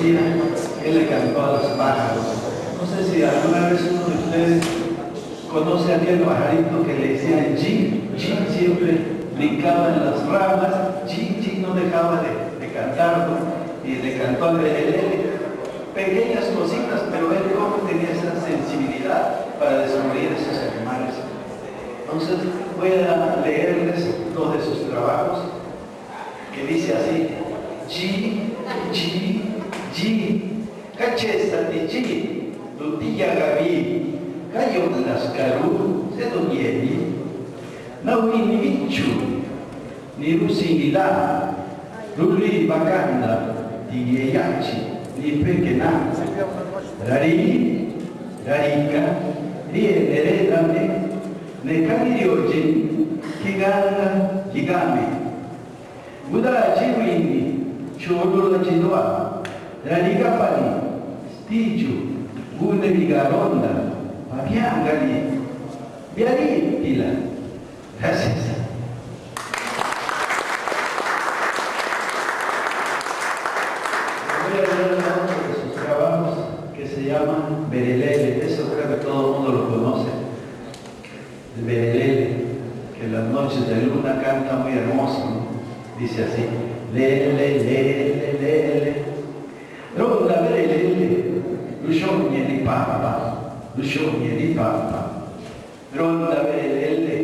decía, él le cantó a los pájaros. No sé si alguna vez uno de ustedes conoce a aquel pajarito que le decían Ji, Ji siempre brincaba en las ramas, Ji no dejaba de cantar, ¿no? Y le cantó al Belelele. Pequeñas cositas, pero él como tenía esa sensibilidad para descubrir esos animales. Entonces voy a leerles dos de sus trabajos, que dice así: Ji, Ji, Ji, cachesta de Ji, Lutilla Gabi, Cayo Lascaru, Sedonieri, Nauni Michu, Nirusimila, Ruli Bacanda, Tigeyachi, Ni Pequena, Rari, Rarica, Rieredame, Necamirioji, Kiganga, Kigame, Buddha Jiwini, Chodula Jidua, Rarica Pali, Stiju, Bude Vigaronda, Papiangali, Biaritila. Gracias. Voy a leer uno de sus trabajos que se llama Belelele. Eso creo que todo el mundo lo conoce. El Belelele, que en las noches de luna canta muy hermoso, ¿no? Dice así: Lele, lele, lele, ronda Belelele, Lushogna di Papa, Lushogna di Papa, ronda Belelele,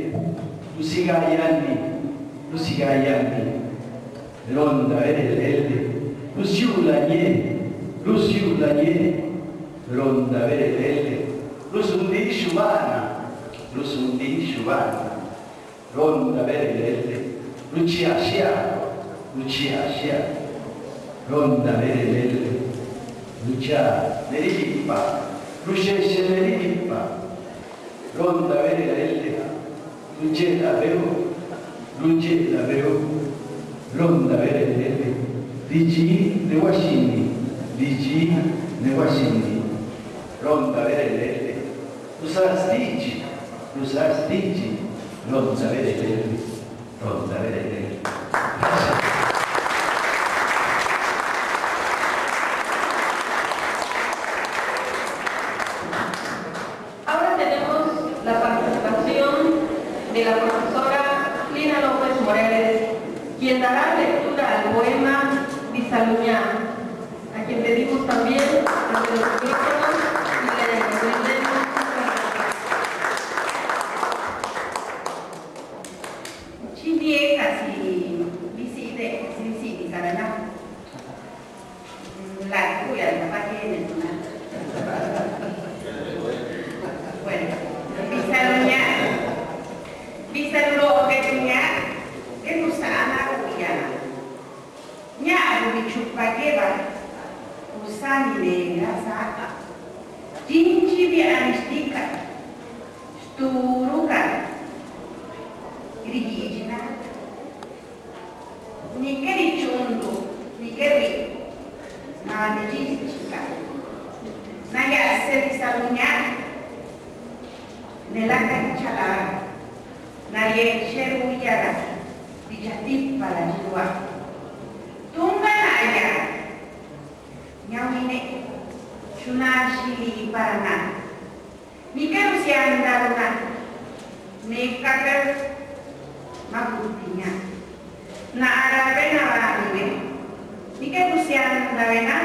Lusigaiani, Lusigaiani, ronda Belelele, Lusiulanie, Lusiulanie, ronda Belelele, Lusundi Shubana, Lusundi Shubana, ronda Belelele, Lucia Shia, Lucia Shia, ronda Belelele, Lucia Nerippa, Lucia Nerippa, ronda Belelele, Luce la veo, ronda Belelele, Digi ne Washini, Digi ne Washini, ronda Belelele, Usastigi, ronda Belelele, ronda Belelele. Ahora tenemos la participación de la profesora Lina López Morales, quien dará lectura al poema Bisaluñá, a quien pedimos también ante los micrófonos y le recomendemos Chindie casi visite, si Bisaluñá. La cuya de papá tiene una. Bueno, Bisaluñá. Bisaluñá que nos sana Guyana. Nya bichupageba usani negra saka. Jinchi bi anistika. Sturuka. Irigijina. Nikeri chundu, nikeri. Na nejisika. Naya se Bisaluñá. Nelaka chala. Naye sheru yara. Dijatip para jiwa. Tunga naya. Nyawine. Shunashili parana. Mika usian daruna. Nekaker makutinya. Na arabe na warime. Mika usian darena.